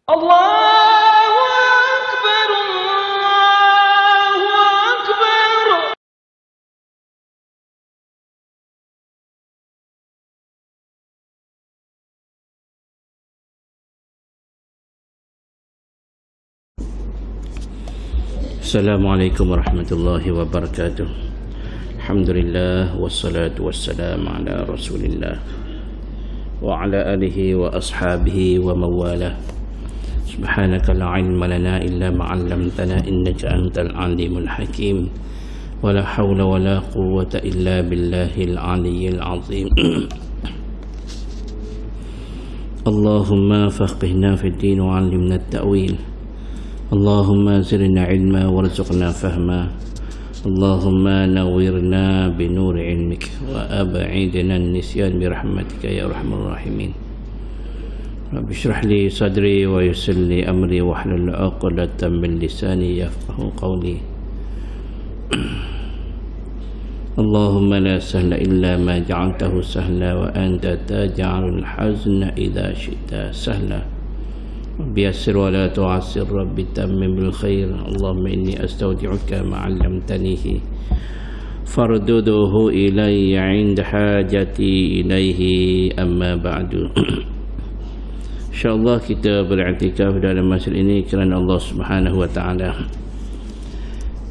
Allahu Akbar, Allahu Akbar. Assalamualaikum warahmatullahi wabarakatuh. Alhamdulillah wassalatu wassalamu ala Rasulillah wa ala alihi wa ashabihi wa mawalah. Subhanaka la ilma lana illa ma 'allamtana innaka antal alimul hakim. Wa la hawla wa la quwwata illa billahil aliyyil azim. Allahumma faqihna fid din wa 'allimna at-ta'wil. Allahumma zidna ilma warzuqna fahma. Allahumma nawwirna binuri ilmik wa ab'idna an-nisyan birahmatika ya arhamar rahimin. Rabbi shrah li sadri wa yassir li amri wahlul 'uqdatam min lisani yafqahu qawli. Allahumma la sahla illa ma ja'altahu sahla wa anta taj'alul hazna idza syi'ta sahla. Rabbi yassir wa la tu'assir, Rabbi tammim bil khair. Allahumma inni astaudi'uka ma 'allamtanihi farduduhu ilayya 'inda hajati ilaihi, amma ba'du. InsyaAllah kita beriktikaf dalam masjid ini kerana Allah Subhanahu wa ta'ala.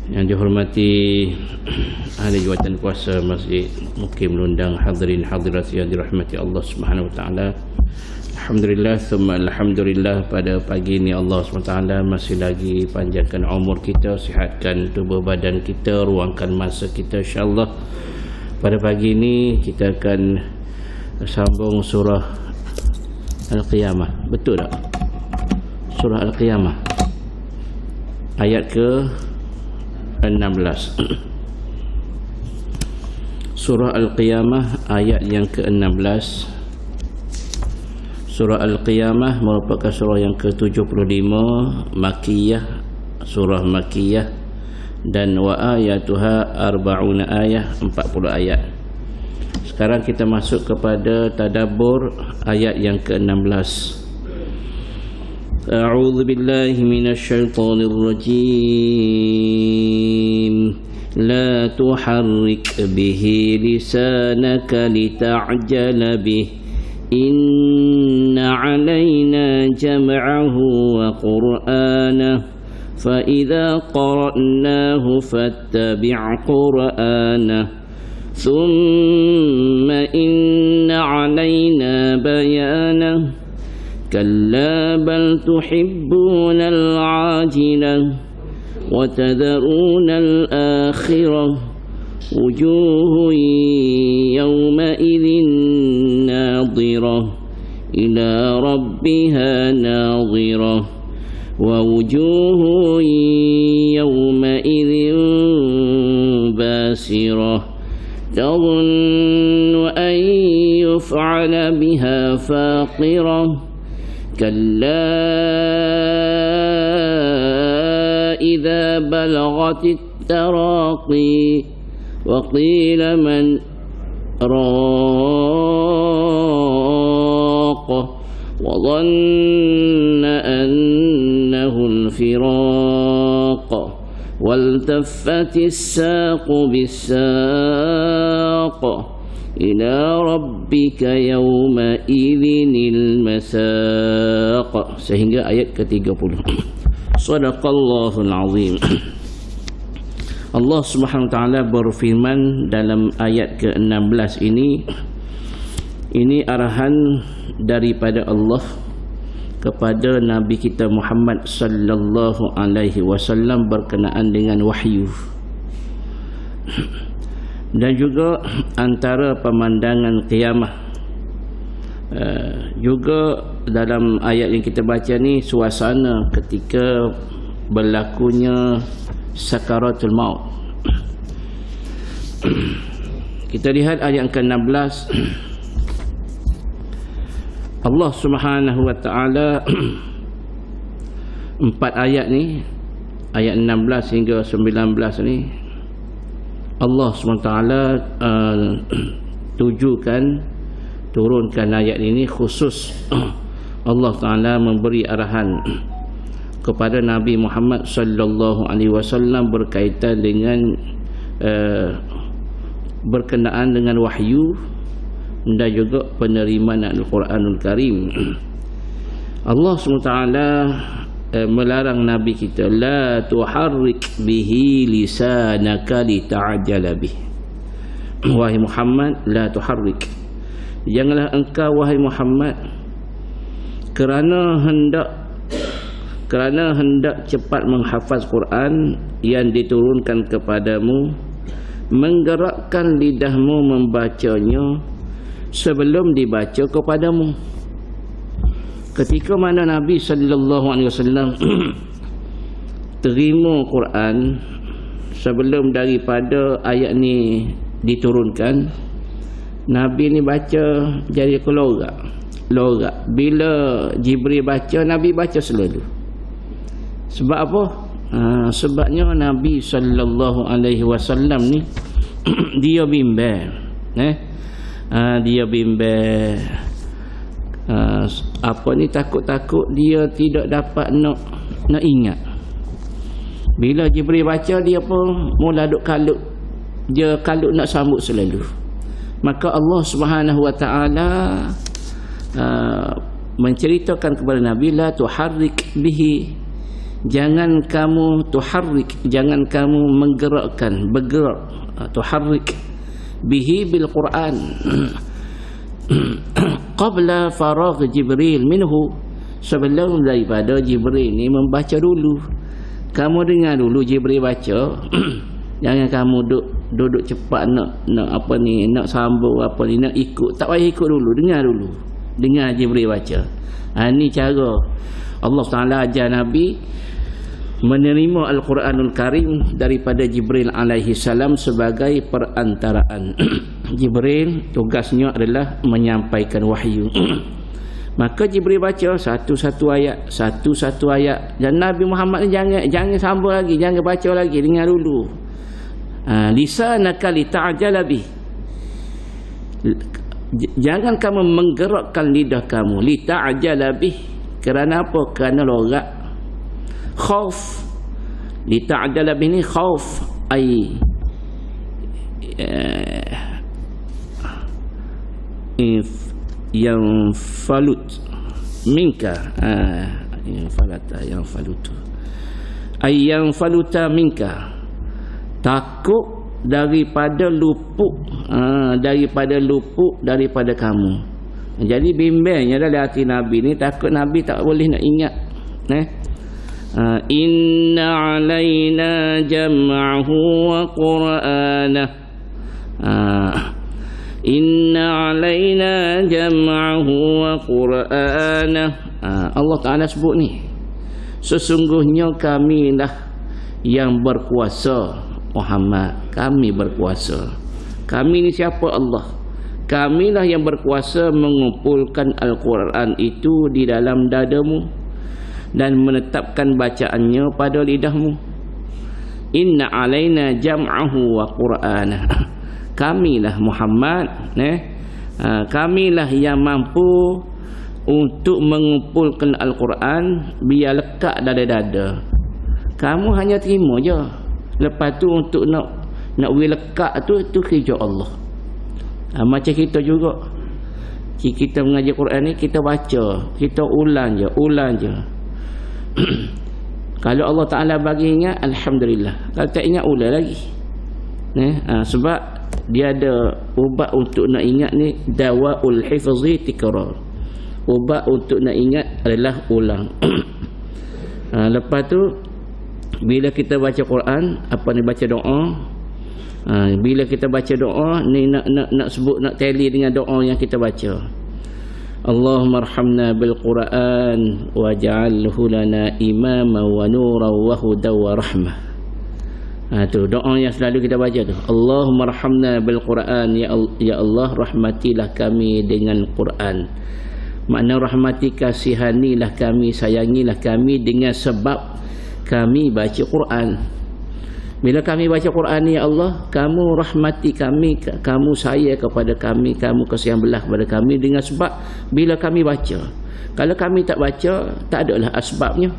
Yang dihormati ahli jawatan kuasa masjid, mukim lundang, hadirin hadirat yang dirahmati Allah Subhanahu wa ta'ala. Alhamdulillah, thumma alhamdulillah, pada pagi ini Allah SWT masih lagi panjangkan umur kita, sihatkan tubuh badan kita, ruangkan masa kita. InsyaAllah pada pagi ini kita akan sambung surah Al-Qiyamah. Betul tak? Surah Al-Qiyamah ayat ke-16. Surah Al-Qiyamah ayat yang ke-16. Surah Al-Qiyamah merupakan surah yang ke-75, Makkiyah, surah Makkiyah, dan wa ayatuha arba'una ayah, 40 ayat. Sekarang kita masuk kepada tadabbur ayat yang ke-16. A'udzu billahi minasyaitonir rajim. La tuharrik bihi lisanaka lita'jala bihi. Inna 'alaina jam'ahu wa qur'anahu fa idza qara'nahu fattabi' qur'anahu thumma inna 'alaina bayanahu kalla bal tuhibbuna al-'ajilah wa tadharuna al-akhirah wujuhun yawma'idhin nadhirah ila rabbiha nadhirah wa wujuhun yawma'idhin basirah tadhunnu an yuf'ala biha faqirah kalla idza balaghatit taraqi wa qila man راق وظن أنه الفراق والتفت الساق بالساق إلى ربك يومئذ المساق. Sehingga ayat ke-30. Shadaqallahul azim. Allah Subhanahu wa ta'ala berfirman dalam ayat ke-16 ini arahan daripada Allah kepada Nabi kita Muhammad sallallahu alaihi wasallam berkenaan dengan wahyu. Dan juga antara pemandangan qiyamah. Juga dalam ayat yang kita baca ni suasana ketika berlakunya sakaratul maut. Kita lihat ayat ke-16. Allah Subhanahu wa ta'ala 4 ayat ni, ayat 16 hingga 19 ni, Allah SWT tujukan turunkan ayat ini khusus Allah Ta'ala memberi arahan kepada Nabi Muhammad sallallahu alaihi wasallam berkaitan dengan berkenaan dengan wahyu dan juga penerimaan Al-Quranul Karim. Allah SWT melarang Nabi kita, la tuharrik bihi lisanaka lita'jala bih. Wahai Muhammad, la tuharrik, janganlah engkau wahai Muhammad kerana hendak cepat menghafaz Quran yang diturunkan kepadamu, menggerakkan lidahmu membacanya sebelum dibaca kepadamu. Ketika mana Nabi sallallahu alaihi wasallam terima Quran sebelum daripada ayat ni diturunkan, Nabi ni baca jadi kelorak. Bila Jibril baca, Nabi baca selalu. Sebab apa? Sebabnya Nabi sallallahu alaihi wasallam ni dia bimbang, dia bimbang, takut-takut dia tidak dapat nak ingat. Bila Jibril baca, dia pun mula duk kalut, dia kalut nak sambut selalu. Maka Allah Subhanahu wa taala menceritakan kepada Nabi, la tuharrik bihi, jangan kamu tuharrik, jangan kamu bergerak tuharrik bihi bil Quran qabla faragh Jibril minhu, sebelum daripada Jibril ni membaca dulu. Kamu dengar dulu Jibril baca. Jangan kamu duduk cepat nak sambung nak ikut. Tak payah ikut dulu, dengar Jibril baca. Ini cara Allah Taala ajar Nabi menerima Al-Quranul Karim daripada Jibril alaihi salam sebagai perantaraan. Jibril tugasnya adalah menyampaikan wahyu. Maka Jibril baca satu-satu ayat, dan Nabi Muhammad ni jangan sambung lagi, jangan baca lagi, dengar dulu. Lisanaka lita'jala bih, jangan kamu menggerakkan lidah kamu, lita'jala bih, kerana apa? Kerana lorak, khauf. Lita'jala bih ni khauf, ai yang falut minka, yang faluta minka, takut daripada luput, daripada kamu. Jadi bimbangnya dalam hati Nabi ni, takut Nabi tak boleh nak ingat. Inna alaina jam'ahu wa qur'anah, inna alaina jam'ahu wa qur'anah. Allah Ta'ala sebut ni, sesungguhnya kamilah yang berkuasa Muhammad, kami berkuasa. Kami ni siapa? Allah. Kamilah yang berkuasa mengumpulkan Al-Quran itu di dalam dadamu dan menetapkan bacaannya pada lidahmu. Inna alaina jam'ahu wa qur'anah, kamilah Muhammad, kamilah yang mampu untuk mengumpulkan Al-Quran biar lekat dada-dada. Kamu hanya terima je. Lepas tu untuk nak lekat tu kerja Allah. Macam kita juga, kita mengajar Quran ni, kita baca, kita ulang je. Kalau Allah Ta'ala bagi ingat, alhamdulillah. Kalau tak ingat, ulang lagi. Sebab dia ada ubat untuk nak ingat ni, dawaul hifzi tikrar. Ubat untuk nak ingat adalah ulang. Lepas tu bila kita baca Quran, baca doa, bila kita baca doa ni, nak sebut, nak tally dengan doa yang kita baca. Allahumma arhamna bil Quran waj'alhu lana imama wa nuran wa hudan wa rahmah. Tu doa yang selalu kita baca tu. Allahumma arhamna bil Quran, ya Allah rahmatilah kami dengan Quran. Makna rahmati, kasihanilah kami, sayangilah kami dengan sebab kami baca Quran. Bila kami baca Quran ni, ya Allah, kamu rahmati kami, kamu sayang kepada kami, kamu kasihan belah kepada kami dengan sebab bila kami baca. Kalau kami tak baca, tak adalah asbabnya.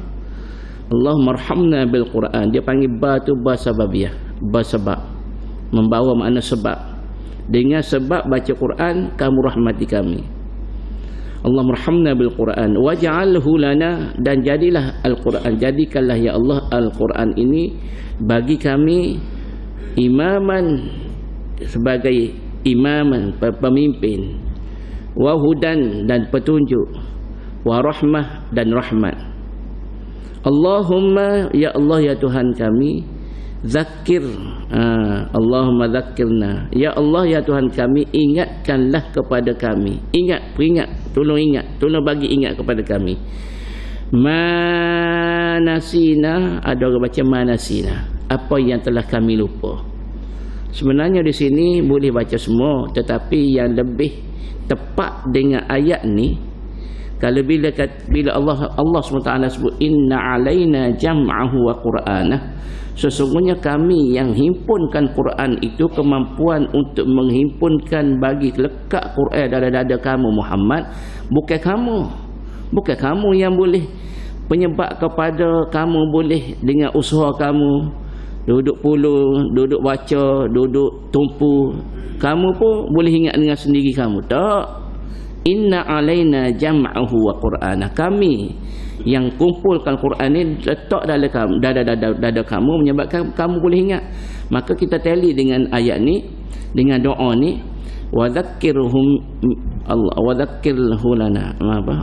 Allahumma arhamna bil Quran. Dia panggil ba tu ba sababiyah, ba sebab, membawa makna sebab. Dengan sebab baca Quran kamu rahmati kami. Allahumma arhamna bil Quran waj'alhu lana, dan jadilah Al-Quran, jadikanlah ya Allah Al-Quran ini bagi kami imaman, sebagai imaman, pemimpin, wa hudan, dan petunjuk, wa rahmah, dan rahmat. Allahumma ya Allah ya Tuhan kami, zakir, Allahumma zakirna, ya Allah ya Tuhan kami, ingatkanlah kepada kami, peringat, tolong bagi ingat kepada kami. Manasina, ada orang baca manasina, apa yang telah kami lupa. Sebenarnya di sini boleh baca semua, tetapi yang lebih tepat dengan ayat ni, kalau bila Allah SWT sebut inna alaina jam'ahu wa qur'anah, sesungguhnya kami yang himpunkan Quran itu kemampuan untuk menghimpunkan, bagi lekat Quran dalam dada kamu Muhammad. Bukan kamu yang boleh, penyebab kepada kamu boleh dengan usaha kamu duduk puluh, duduk baca, duduk tumpu, kamu pun boleh ingat dengan sendiri kamu. Tak. Inna alaina jam'ahu wa qur'ana, kami yang kumpulkan Quran ni letak dalam dada kamu, menyebabkan kamu boleh ingat. Maka kita tali dengan ayat ni, dengan doa ni, wa dzakkirhum Allah wa dzakkirhu lana,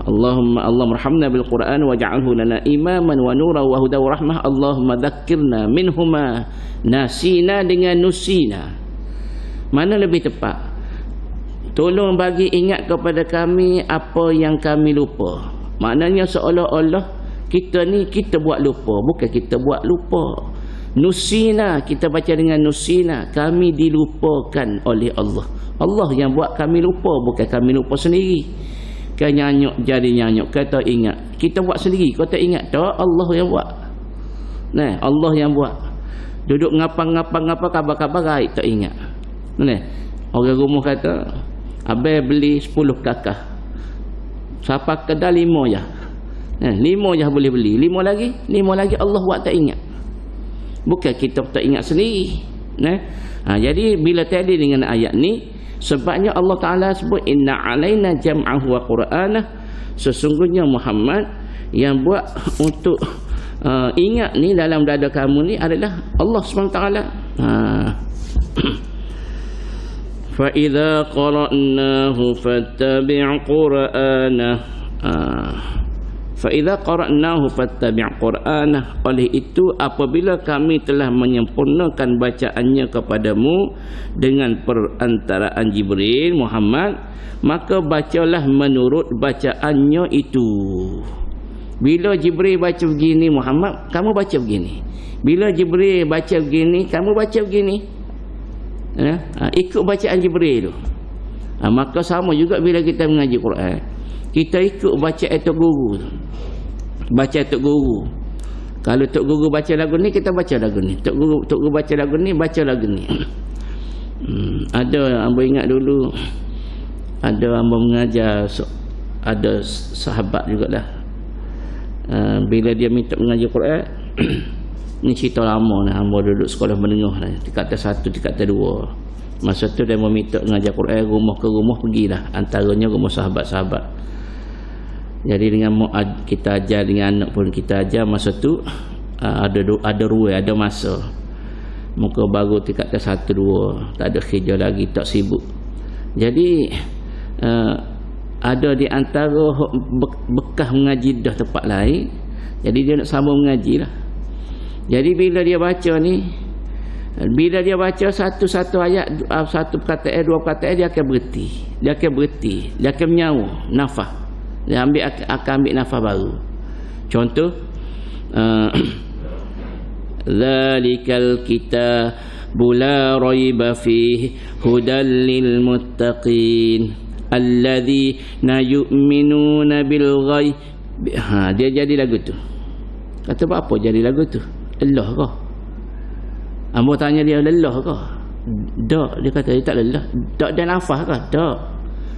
Allahumma arhamna bil Quran waj'alhu lana imaman wa nuran wa hudan wa rahmah. Allahumma dzakkirna minhuma nasina dengan nusina. Mana lebih tepat? Tolong bagi ingat kepada kami apa yang kami lupa. Maknanya seolah-olah kita ni kita buat lupa. Bukan kita buat lupa. Nusina, kita baca dengan nusina, kami dilupakan oleh Allah. Allah yang buat kami lupa, bukan kami lupa sendiri. Kau nyanyuk jadi nyanyuk, kau tak ingat. Kita buat sendiri, kau tak ingat. Tak, Allah yang buat. Nah, Allah yang buat. Duduk ngapa-ngapa kabar-kabar gaib tak ingat. Nah, orang rumah kata, abang beli 10 kakak, siapa kedai 5 je. 5 je boleh beli, 5 lagi Allah buat tak ingat. Bukan kita tak ingat sendiri. Jadi bila tadi dengan ayat ni, sebabnya Allah Ta'ala sebut inna alaina jam'ahu wa qur'anah, sesungguhnya Muhammad yang buat untuk ingat ni dalam dada kamu ni adalah Allah SWT. فَإِذَا قَرَأْنَاهُ فَاتَّبِعْ قُرْآنَهُ فَإِذَا قَرَأْنَاهُ فَاتَّبِعْ قُرْآنَهُ. Oleh itu apabila kami telah menyempurnakan bacaannya kepadamu dengan perantaraan Jibril Muhammad, maka bacalah menurut bacaannya itu. Bila Jibril baca begini Muhammad, kamu baca begini. Bila Jibril baca begini, kamu baca begini. Ikut bacaan Jibril tu. Maka sama juga bila kita mengaji Quran, kita ikut bacaan Tok Guru tu. Baca Tok Guru. Kalau Tok Guru baca lagu ni, kita baca lagu ni. Tok Guru baca lagu ni, baca lagu ni. Ada hamba ingat dulu, ada hamba mengajar, ada sahabat jugalah. Bila dia minta mengaji Quran, ni cerita lama lah, hamba duduk sekolah menengah lah, tingkatan 1, tingkatan 2. Masa tu dia meminta mengajar Quran, rumah ke rumah pergilah, antaranya rumah sahabat-sahabat. Jadi dengan kita ajar, dengan anak pun kita ajar. Masa tu ada ruang, ada masa. Muka baru tingkatan 1, 2, tak ada kerja lagi, tak sibuk. Jadi ada di antara bekas mengaji dah tempat lain, jadi dia nak sambung mengaji lah. Jadi bila dia baca ni, bila dia baca satu ayat, satu perkataan, 2 perkataan, dia akan berhenti, dia akan menyawa nafas, dia akan ambil nafas baru. Contoh, zalikal kitabu la raiba fihi hudal lil muttaqin alladzina yu'minuna bil ghaib. Dia jadi lagu tu. Kata apa jadi lagu tu? Lelah kah? Ambo tanya dia, lelah kah? Tak, dia kata dia tak lelah. Tak ada nafas kah? Tak.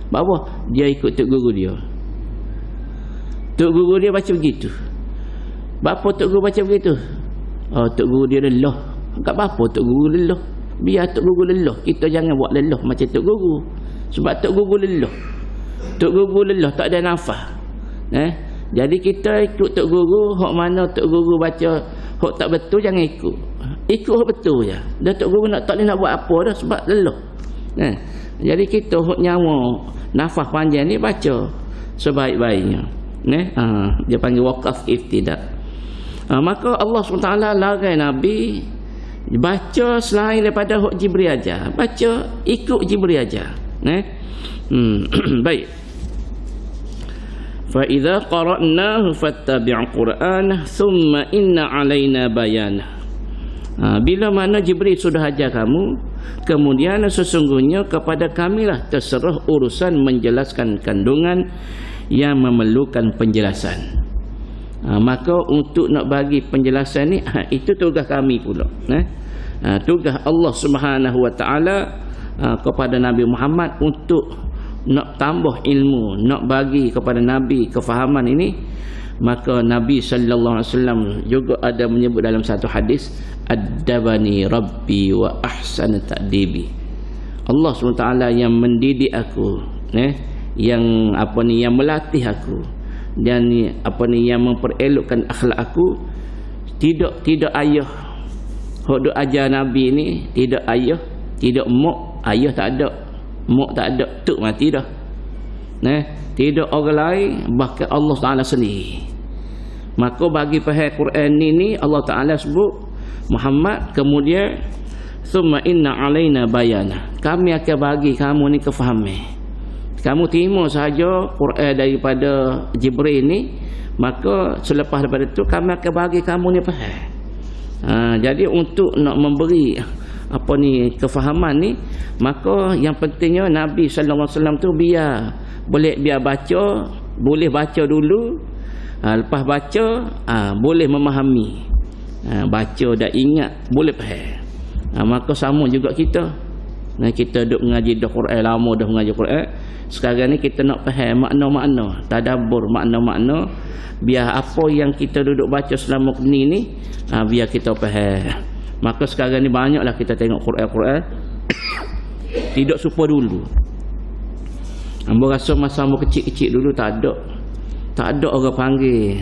Apa? Dia ikut Tok Guru dia. Tok guru dia baca begitu. Bapa tok guru baca begitu? Oh, tok guru dia lelah. Kat bapa tok guru lelah. Biar tok guru lelah, kita jangan buat lelah macam tok guru. Sebab tok guru lelah. Tok guru lelah, tak ada nafas. Jadi kita ikut tok guru, hak mana tok guru baca hak tak betul jangan ikut. Ikut hak betul je. Dah tok guru tak boleh nak buat apa dah sebab lelah. Jadi kita hak nyawa nafas panjang ni baca sebaik-baiknya. Dia panggil waqaf iftidak. Maka Allah SWT larang Nabi baca selain daripada hak Jibril aja. Baca ikut Jibril aja. Baik. Fa idza qara'nahu fattabi' Qur'anah thumma inna 'alaina bayanah. Bila mana Jibril sudah ajar kamu, kemudian sesungguhnya kepada kamilah terserah urusan menjelaskan kandungan yang memerlukan penjelasan. Maka untuk nak bagi penjelasan ni, itu tugas kami pula. Tugas Allah Subhanahu Wa Taala kepada Nabi Muhammad untuk nak tambah ilmu, nak bagi kepada Nabi kefahaman ini. Maka Nabi sallallahu alaihi wasallam juga ada menyebut dalam satu hadis, addabani rabbi wa ahsana ta'dibi. Allah SWT yang mendidik aku, yang yang melatih aku, dan yang memperelokkan akhlak aku. Tidak ayah hok duk ajar Nabi ni, tidak ayah, tidak mak. Ayah tak ada, mak tak ada, tok mati dah. Tidak orang lain, bahkan Allah Ta'ala sendiri. Maka bagi faham Quran ni Allah Ta'ala sebut Muhammad, kemudian summa inna alaina bayana, kami akan bagi kamu ni kefahaman. Kamu terima sahaja Quran daripada Jibril ni, maka selepas daripada itu kami akan bagi kamu ni faham. Jadi untuk nak memberi kefahaman ni, maka yang pentingnya Nabi sallallahu alaihi wasallam tu biar baca, boleh baca dulu, lepas baca boleh memahami, baca dah ingat, boleh faham. Maka sama juga kita. Kita duduk mengaji dah Quran, lama dah mengaji Quran. Sekarang ni kita nak faham makna-makna, tadabbur makna-makna, biar apa yang kita duduk baca selama ni biar kita faham. Maka sekarang ni banyaklah kita tengok Quran tidak serupa dulu. Ambo rasa masa ambo kecil-kecil dulu tak ada orang panggil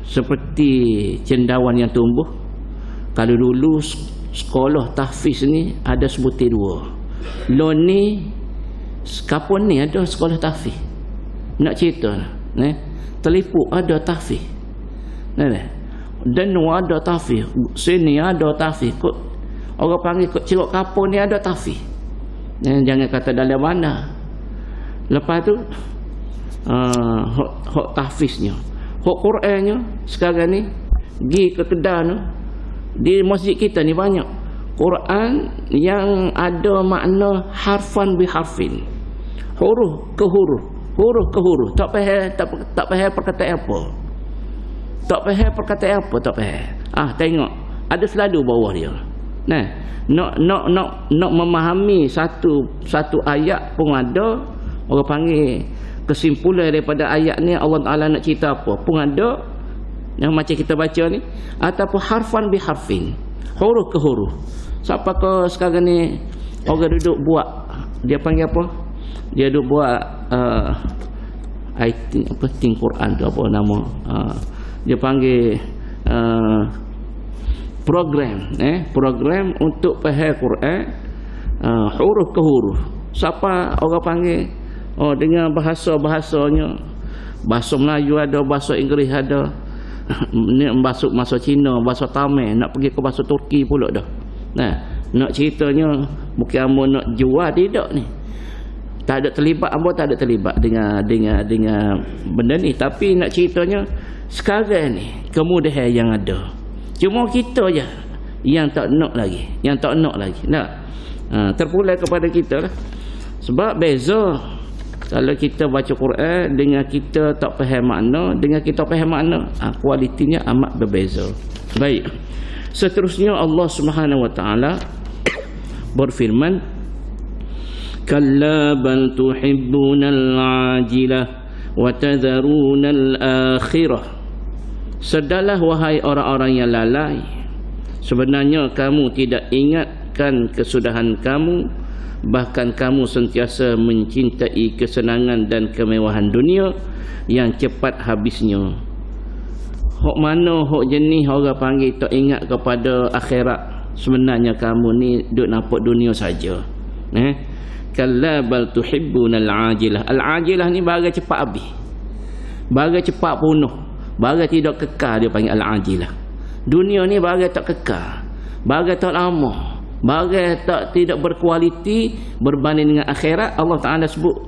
seperti cendawan yang tumbuh. Kalau dulu sekolah tahfiz ni ada sebutir dua. Lon ni kapun ni ada sekolah tahfiz. Nak cerita Telipuk ada tahfiz. Dan ada tahfiz, sini ada tahfiz. Orang panggil Cerok Kapur ni ada tahfiz. Jangan kata dalam mana. Lepas tu hak tahfiznya, hak Qurannya sekarang ni pergi ke Kedah tu, di masjid kita ni banyak Quran yang ada makna harfan bi harfin, huruf ke huruf, huruf ke huruf. Tak faham perkataan apa. Tak faham perkataan apa, tak faham. Tengok, ada selalu bawah dia. Nak memahami satu ayat pun ada. Orang panggil kesimpulan daripada ayat ni, Allah Ta'ala nak cerita apa pun ada, yang macam kita baca ni. Ataupun harfan bi harfin, huruf ke huruf. Siapa ke sekarang ni orang duduk buat, dia panggil apa, dia duduk buat think Quran tu apa nama, dia panggil program untuk faham Quran huruf ke huruf. Siapa orang panggil dengan bahasanya, bahasa Melayu ada, bahasa Inggeris ada, ni bahasa Cina, bahasa Tamil, nak pergi ke bahasa Turki pula dah. Nak ceritanya bukan ambo nak jual, tidak ni. Tak ada terlibat, ambo tak ada terlibat dengan benda ni, tapi nak ceritanya sekarang ni kemudahan yang ada. Cuma kita je yang tak nak lagi, terpulang kepada kita lah. Sebab beza kalau kita baca Quran dengan kita tak faham makna, dengan kita faham makna, kualitinya amat berbeza. Baik. Seterusnya Allah Subhanahu Wa Taala berfirman, Kalla bal tuhibbunal ajilah wa tadharunal akhirah. Sedalah wahai orang-orang yang lalai, sebenarnya kamu tidak ingatkan kesudahan kamu, bahkan kamu sentiasa mencintai kesenangan dan kemewahan dunia yang cepat habisnya. Hok mana hok jenis orang panggil tak ingat kepada akhirat, sebenarnya kamu ni duk nampak dunia saja. Kalla bal tuhibbunal ajilah. Al-ajilah ni bagai cepat habis, bagai cepat punah, bagai tidak kekal, dia panggil al-ajilah. Dunia ni bagai tak kekal, bagai tak lama, bagai tidak berkualiti berbanding dengan akhirat. Allah Ta'ala sebut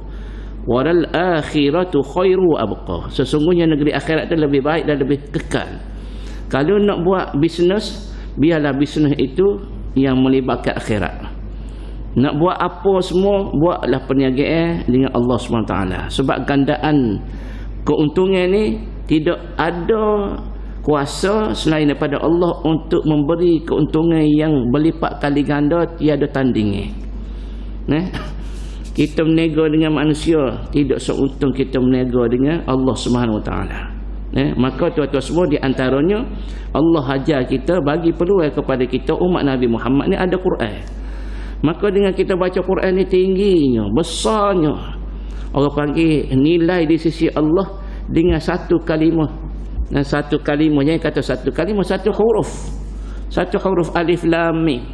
walal akhiratu khairu abqa. Sesungguhnya negeri akhirat itu lebih baik dan lebih kekal. Kalau nak buat bisnes, biarlah bisnes itu yang melibatkan akhirat. Nak buat apa semua, buatlah perniagaan dengan Allah SWT. Sebab gandaan keuntungan ni tidak ada kuasa selain daripada Allah untuk memberi keuntungan yang berlipat kali ganda, tiada tandingnya. Kita berniaga dengan manusia, tidak seuntung kita berniaga dengan Allah SWT. Maka tuan-tuan semua, di antaranya Allah ajar kita, bagi peluang kepada kita umat Nabi Muhammad ni ada Quran. Maka dengan kita baca Quran ni tingginya, besarnya, orang panggil nilai di sisi Allah dengan satu kalimah. Dan satu kalimah, jangan kata satu kalimah, satu huruf. Satu huruf alif lam mim.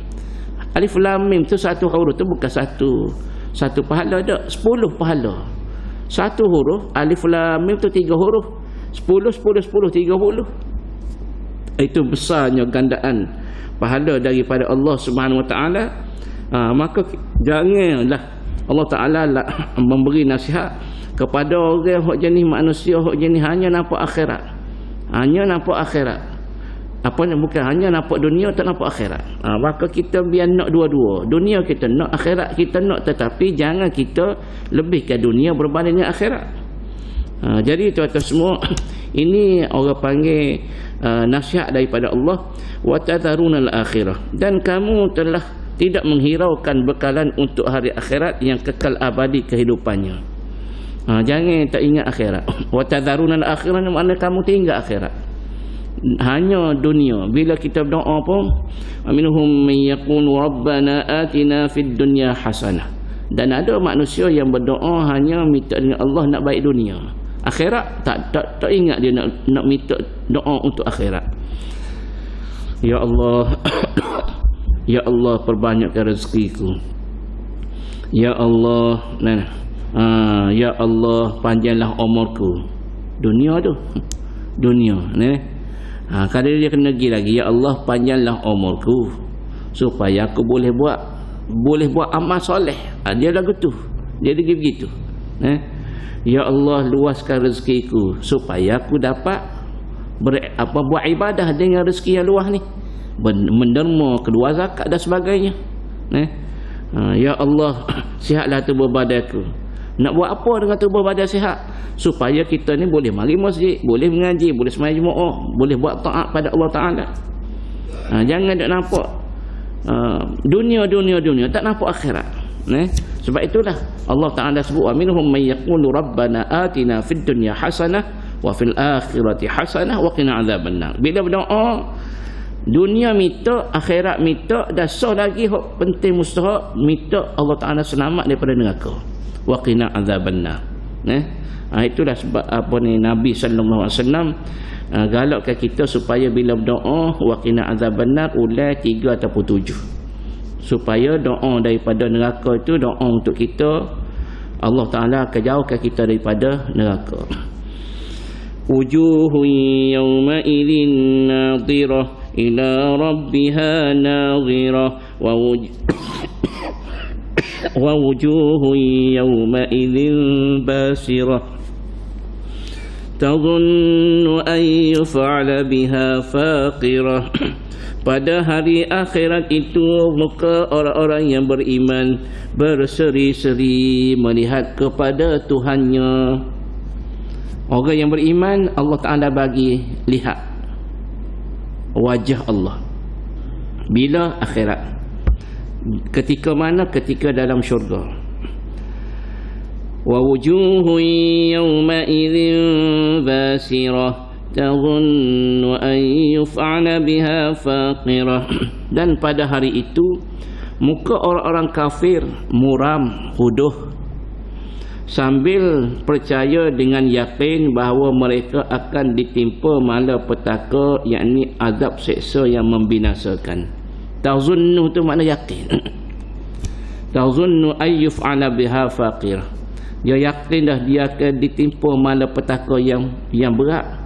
Alif lam mim tu satu huruf tu bukan satu pahala dak, 10 pahala. Satu huruf alif lam mim tu 3 huruf. 10 30. Itu besarnya gandaan pahala daripada Allah Subhanahu Wa Taala. Maka janganlah Allah Ta'ala memberi nasihat kepada orang hak jenis manusia, hak jenis hanya nampak akhirat. Hanya nampak akhirat. Apa ni, bukan hanya nampak dunia, tak nampak akhirat. Maka kita biar nak dua-dua. Dunia kita nak, akhirat kita nak, tetapi jangan kita lebihkan dunia berbanding dengan akhirat. Jadi tuan-tuan semua, ini orang panggil nasihat daripada Allah. Wa tadharunal akhirah. Dan kamu telah tidak menghiraukan bekalan untuk hari akhirat yang kekal abadi kehidupannya. Jangan tak ingat akhirat. Wa tadharunal akhirah maknanya kamu tinggal akhirat, hanya dunia. Bila kita berdoa pun, minhum man yaqulu rabbana atina fid dunya hasanah. Dan ada manusia yang berdoa hanya minta dengan Allah nak baik dunia. Akhirat tak ingat dia nak minta doa untuk akhirat. Ya Allah, ya Allah, perbanyakkan rezekiku. Ya Allah, ya Allah, panjanglah umurku. Dunia tu, dunia ni. Kalau dia kena pergi lagi, ya Allah, panjanglah umurku supaya aku boleh buat amal soleh. Dia lagu tu, dia pergi begitu. Ya Allah, luaskan rezekiku supaya aku dapat buat ibadah dengan rezeki yang luas ni, menderma, keluar zakat dan sebagainya. Ya Allah, sihatlah tubuh badanku. Nak buat apa dengan tubuh badan sihat? Supaya kita ni boleh mari masjid, boleh mengaji, boleh sembahyang Jumaat, boleh buat taat pada Allah Ta'ala. Jangan tak nampak dunia, tak nampak akhirat. Sebab itulah Allah Ta'ala sebut, wa minhum man yaqulu rabbana atina fid dunya hasanah wa fil akhirati hasanah wa qina adzabannar. Bila berdoa, dunia minta, akhirat minta, dan sah lagi hak penting mustahak minta Allah Ta'ala selamat daripada neraka, wa qina adzabannar. Itulah sebab apa ni Nabi sallallahu alaihi wasallam galakkan kita supaya bila berdoa wa qina adzabannar ulai 3 ataupun 7, supaya doa daripada neraka itu doa untuk kita, Allah Ta'ala akan jauhkan kita daripada neraka. Wujuhun yawma idzin nadhirah ila rabbiha nadhirah wa wujuhun yawma idzin basirah tadhunnu an yuf'ala biha faqirah. Pada hari akhirat itu muka orang-orang yang beriman berseri-seri melihat kepada Tuhannya. Orang yang beriman Allah Ta'ala bagi lihat wajah Allah. Bila akhirat? Ketika mana? Ketika dalam syurga. wa wujuhun yawma'idhin basirah tadhunnu an yuf'ala biha faqirah. Dan pada hari itu muka orang-orang kafir muram, huduh, sambil percaya dengan yakin bahawa mereka akan ditimpa malapetaka, yakni azab seksa yang membinasakan. Tazunnu tu makna yakin. Tazunnu ay yuf'ala biha faqirah. Dia yakin dah dia akan ditimpa malapetaka yang berat.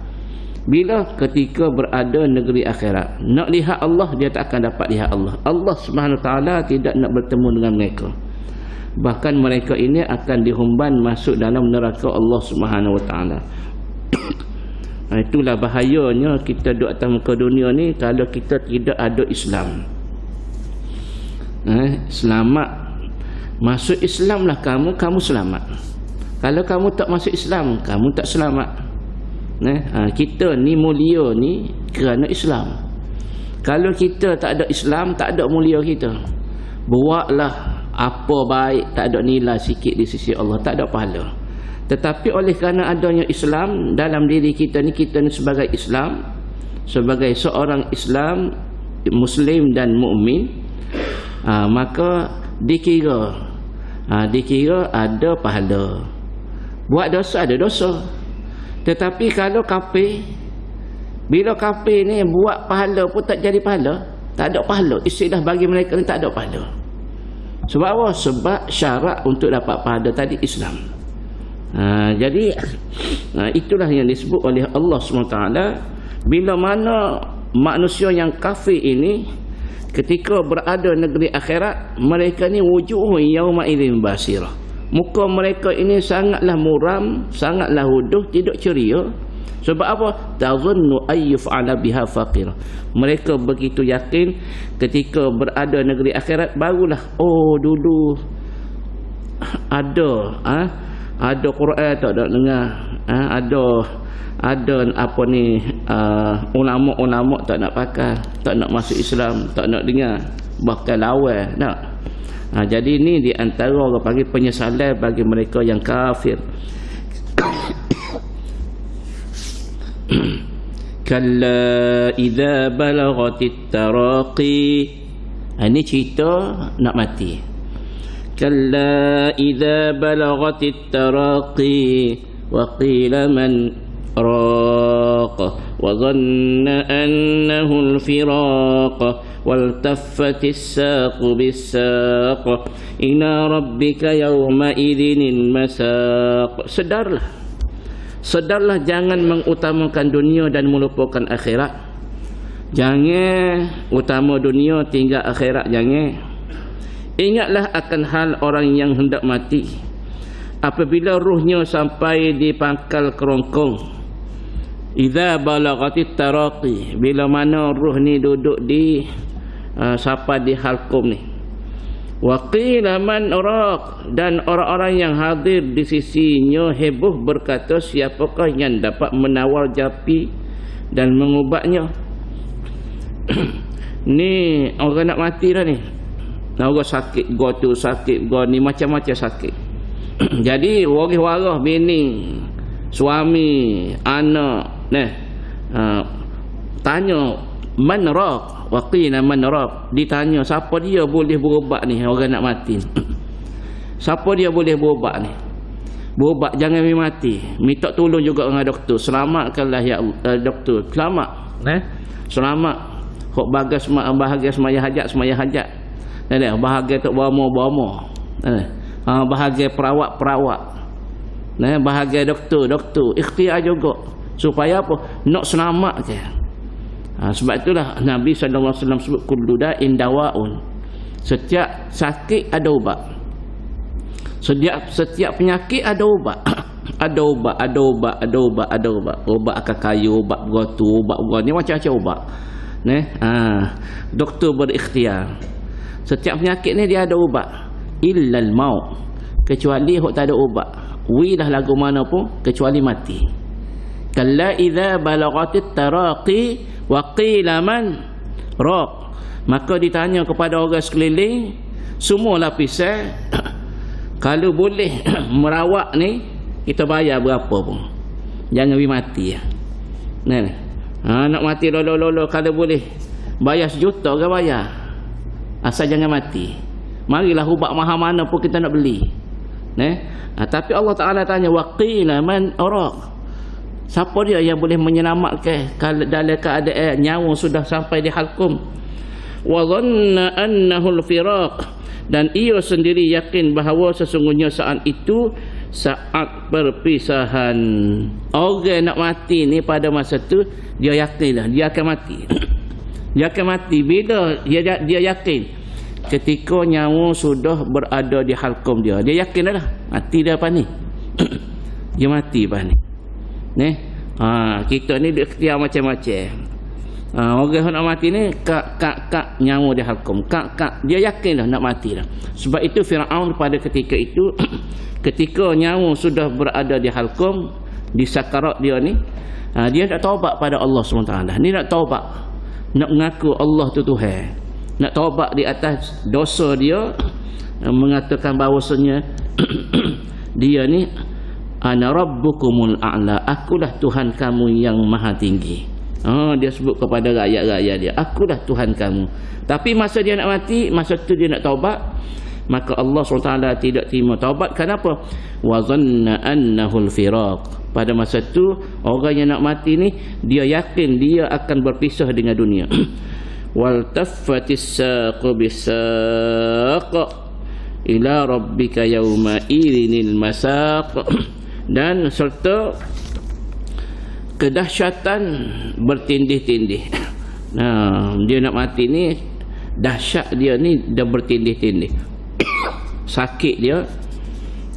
Bila ketika berada negeri akhirat, nak lihat Allah, dia tak akan dapat lihat Allah. Allah Subhanahu Taala tidak nak bertemu dengan mereka. Bahkan mereka ini akan dihumban masuk dalam neraka Allah Subhanahu Taala. Itulah bahayanya kita duduk atas muka dunia ni kalau kita tidak ada Islam. Selamat masuk Islam lah kamu selamat. Kalau kamu tak masuk Islam, kamu tak selamat. Kita ni mulia ni kerana Islam. Kalau kita tak ada Islam, tak ada mulia kita. Buatlah apa baik, tak ada nilai sikit di sisi Allah, tak ada pahala. Tetapi oleh kerana adanya Islam dalam diri kita ni sebagai Islam, sebagai seorang Islam, Muslim dan mukmin, maka dikira ada pahala. Buat dosa ada dosa. Tetapi kalau kafir, bila kafir ni buat pahala pun tak jadi pahala, tak ada pahala. Istilah bagi mereka ni tak ada pahala. Sebab apa? Sebab syarat untuk dapat pahala tadi Islam. Jadi itulah yang disebut oleh Allah SWT. Bila mana manusia yang kafir ini ketika berada negeri akhirat, mereka ni wujuhun yawma idzin basirah. Muka mereka ini sangatlah muram, sangatlah huduh, tidak ceria. Sebab apa? Tazunnu ayyuf'ala biha faqirah. Mereka begitu yakin ketika berada negeri akhirat, barulah dulu ada Quran tak ada dengar, ada apa ni, ulama-ulama tak nak pakai, tak nak masuk Islam, tak nak dengar, bahkan lawan tak. Jadi ini di antara bagi penyesalan bagi mereka yang kafir. Kalla idza balaghatit taraqi. Ini cerita nak mati. Kalla idza balaghatit taraqi wa qila man raq wa dhanna annahu al-firaq waltaffatis saqu bis-saq ila rabbika yawma idzinil masaq. Sedarlah jangan mengutamakan dunia dan melupakan akhirat. Jangan utama dunia tinggal akhirat, jangan. Ingatlah akan hal orang yang hendak mati apabila ruhnya sampai di pangkal kerongkong. Idza balaghatit taraqi, bila mana ruh ni duduk di sampai di halqum ni. Wa qila man raq, dan orang-orang yang hadir di sisinya heboh berkata, siapakah yang dapat menawar japi dan mengubatnya? Ni orang nak mati dah ni. Orang sakit, gua tu sakit, gua ni macam-macam sakit. Jadi waris-waris bini, suami, anak, tanya man raq. Waqina man raq, ditanya siapa dia boleh berubat ni, orang nak mati. Siapa dia boleh berubat ni? Berubat jangan mati. Minta tolong juga dengan doktor. Selamatkanlah ya doktor. Selamat. Selamat. Hok bahagia semaya hajat. Bahagia tak bomo. Bahagia perawat. Bahagia doktor. Ikhtiar juga. Supaya apa? Nak selamat ke? Sebab itulah Nabi SAW sebut kullu da'in dawa'un. Setiap sakit ada ubat. Setiap penyakit ada ubat. Ada ubat. Ubat akar kayu, ubat begotu, ubat ni macam-macam ubat. Doktor berikhtiar. Setiap penyakit ni dia ada ubat. Illal maut, kecuali hok tak ada ubat. Wilah lagu mana pun kecuali mati. Kalla idza balaghatit taraqi wa qila man raq, maka ditanya kepada orang sekeliling semua lapisan Kalau boleh merawak ni, kita bayar berapa pun. Jangan pergi mati ya. Nak mati lolo-lolo, kalau boleh bayar 1 juta ke bayar. Asal jangan mati. Marilah ubat mahal mana pun kita nak beli. Tapi Allah Ta'ala tanya, waqila man araq. Siapa dia yang boleh menyelamatkan kalau dalam keadaan nyawa sudah sampai di halkum? Wa dhanna annahu al-firaq, dan ia sendiri yakin bahawa sesungguhnya saat itu saat perpisahan. Orang nak mati ni pada masa tu dia yakinlah dia akan mati. Dia akan mati bila dia yakin ketika nyawa sudah berada di halkum dia. Dia yakin dah mati dah apa ni. Dia mati apa ni. Kita ni ikhtiar macam-macam. Orang nak mati ni kak nyawa di halkum. Dia yakin dah nak mati dah. Sebab itu Firaun pada ketika itu ketika nyawa sudah berada di halkum, di sakarat dia ni, dia nak taubat pada Allah SWT. Ni nak taubat, nak mengaku Allah tu Tuhan, nak taubat di atas dosa dia, mengatakan bahawasanya dia ni ana rabbukumul a'la, akulah Tuhan kamu yang maha tinggi. Dia sebut kepada rakyat-rakyat dia, akulah Tuhan kamu. Tapi masa dia nak mati, masa tu dia nak taubat, maka Allah SWT tidak terima taubat. Kenapa? Wa dhanna annahu al-firaq. Pada masa tu orang yang nak mati ni dia yakin dia akan berpisah dengan dunia. Wal taffatis saqu bisaq ila rabbika yawma idzinil masaq. Dan serta kedahsyatan bertindih-tindih. Dia nak mati ni, dahsyat dia ni dah bertindih-tindih. Sakit dia,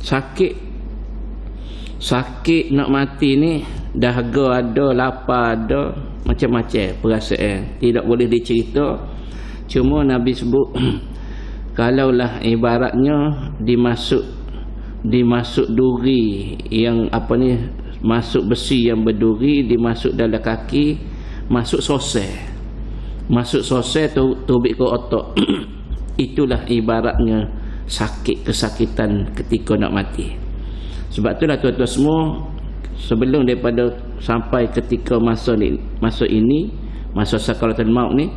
sakit nak mati ni, dahaga ada, lapar ada, macam-macam perasaan, tidak boleh dicerita. Cuma Nabi sebut kalaulah ibaratnya dimasuk duri yang apa ni, masuk besi yang berduri, dimasuk dalam kaki, masuk sosai tubik ke otak. Itulah ibaratnya sakit, kesakitan ketika nak mati. Sebab itulah tuan-tuan semua, sebelum daripada sampai ketika masa ini, masa sakaratul maut ni,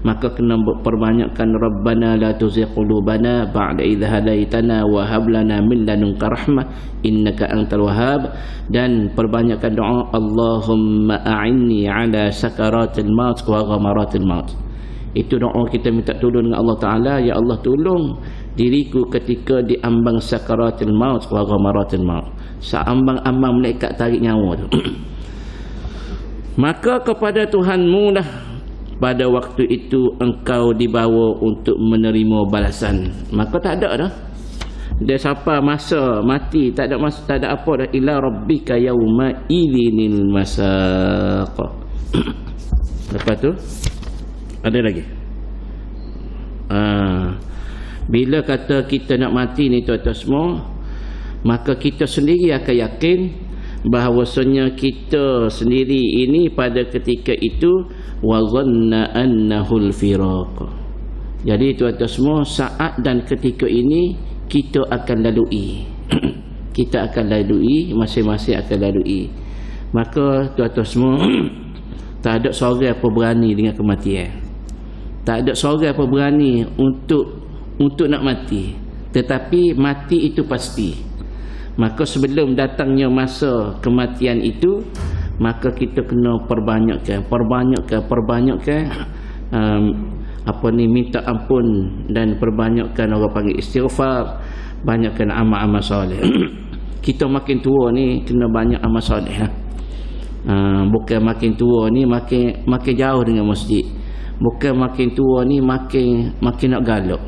maka kena perbanyakkan Rabbana la tuzigh qulubana ba'da idh hadaitana wa hab lana min ladunka rahmah innaka antal wahhab. Dan perbanyakkan doa Allahumma a'inni ala sakaratil maut wa ghamaratil maut. Itu doa kita minta tolong dengan Allah Ta'ala. Ya Allah, tolong diriku ketika diambang sakaratil maut wa ghamaratil maut, seambang-ambang malaikat tarik nyawa tu. Maka kepada Tuhanmu lah pada waktu itu engkau dibawa untuk menerima balasan. Maka tak ada dah dia sampai masa mati, tak ada apa dah. Ila rabbika yauma idzinil masaq. Lepas tu ada lagi. Bila kata kita nak mati ni tuan-tuan semua, maka kita sendiri akan yakin bahawasanya kita sendiri ini pada ketika itu wa dhanna annahu al-firaq. Jadi tuan-tuan semua, saat dan ketika ini kita akan lalui. Kita akan lalui, masing-masing akan lalui. Maka tuan-tuan semua, tak ada seorang apa berani dengan kematian. Tak ada seorang apa berani untuk nak mati. Tetapi mati itu pasti. Maka sebelum datangnya masa kematian itu, maka kita kena perbanyakkan minta ampun, dan perbanyakkan orang panggil istighfar, banyakkan amal-amal soleh. Kita makin tua ni kena banyak amal soleh. Bukan makin tua ni makin jauh dengan masjid. Bukan makin tua ni makin nak galak.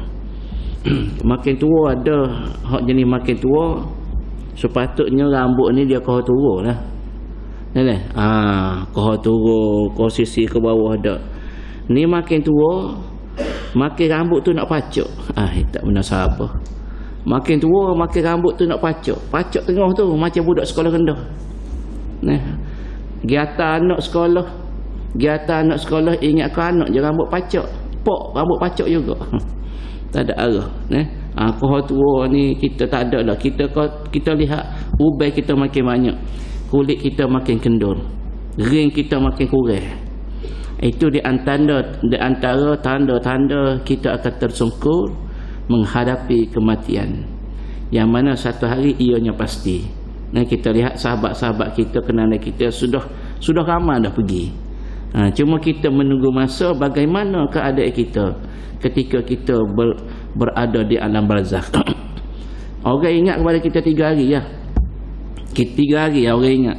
Makin tua ada hak jenis makin tua, sepatutnya rambut ni dia kau turun lah. Kau turun, kau sisi ke bawah dah. Ni makin tua, makin rambut tu nak pacak. Tak benar sabar. Makin tua, makin rambut tu nak pacak. Pacak tengah tu macam budak sekolah rendah. Giata anak sekolah ingat ke anak je rambut pacak. Pok rambut pacak juga. Tak ada arah. Kohor tua ni kita tak ada dah. Kita lihat ubai kita makin banyak, kulit kita makin kendur, ring kita makin kurang. Itu di antara tanda-tanda kita akan tersungkur menghadapi kematian, yang mana satu hari ianya pasti. Dan kita lihat sahabat-sahabat kita, kenalan kita sudah ramai dah pergi. Cuma kita menunggu masa bagaimana keadaan kita ketika kita berada di alam barzakh. Orang ingat kepada kita 3 hari ya. 3 hari orang ingat.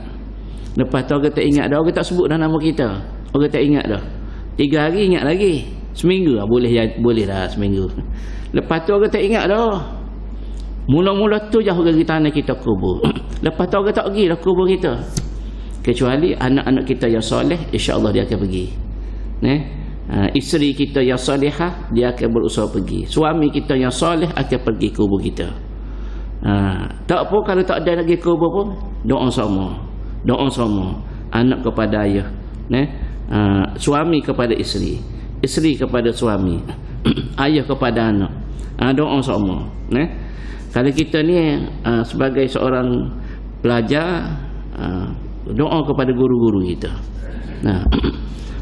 Lepas tu orang tak ingat dah, orang tak sebut dah nama kita. Orang tak ingat dah. 3 hari ingat lagi. Seminggu lah, boleh dah seminggu. Lepas tu orang tak ingat dah. Mula-mula tu je orang tanah kita kubur. Lepas tu orang tak pergi dah kubur kita. Kecuali anak-anak kita yang soleh, insya-Allah dia akan pergi. Isteri kita yang solehah, dia akan berusaha pergi. Suami kita yang soleh akan pergi kubur kita. Tak apa kalau tak ada lagi kubur pun, doa sama. Anak kepada ayah, suami kepada isteri, isteri kepada suami, ayah kepada anak. Doa sama. Kalau kita ni sebagai seorang pelajar, doa kepada guru-guru kita.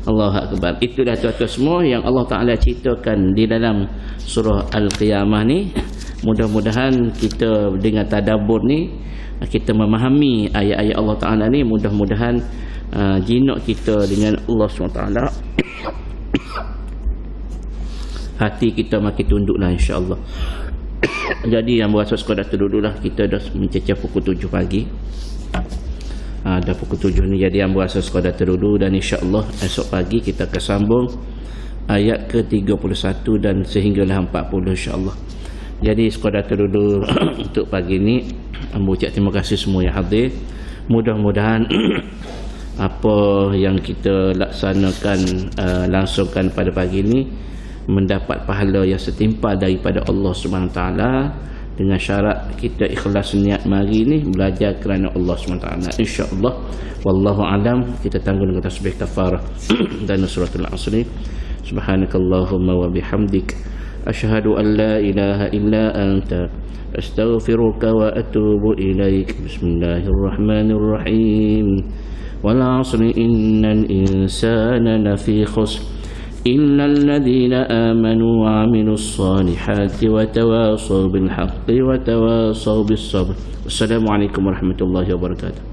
Allahu Akbar. Itulah tuan-tuan semua yang Allah Ta'ala ceritakan di dalam surah Al-Qiyamah ni. Mudah-mudahan kita dengan tadabbur ni, kita memahami ayat-ayat Allah Ta'ala ni. Mudah-mudahan jinak kita dengan Allah SWT, hati kita makin tunduklah insya-Allah. Jadi yang berasa sekadar terduduklah, kita dah mencecah pukul 7 pagi. Dah pukul 7 ni, jadi yang berasa sekadar terduduk, dan insya-Allah esok pagi kita akan sambung ayat ke-31 dan sehinggalah 40 insya-Allah. Jadi sekadar terduduk untuk pagi ni, mengucap terima kasih semua yang hadir. Mudah-mudahan apa yang kita laksanakan, langsungkan pada pagi ni mendapat pahala yang setimpal daripada Allah Subhanahu Wa Taala, dengan syarat kita ikhlas niat mari ni belajar kerana Allah SWT, insya-Allah. Wallahu alam. Kita tangguh dengan tasbih kafarah dan suratul asr. Subhanakallahumma wa bihamdik, asyhadu an la ilaha illa anta, astaghfiruka wa atubu ilaik. Bismillahirrahmanirrahim. Wal 'asri innal insana lafi khusr إلا الذين آمنوا وعملوا الصالحات وتواصوا بالحق وتواصوا بالصبر. السلام عليكم ورحمة الله وبركاته.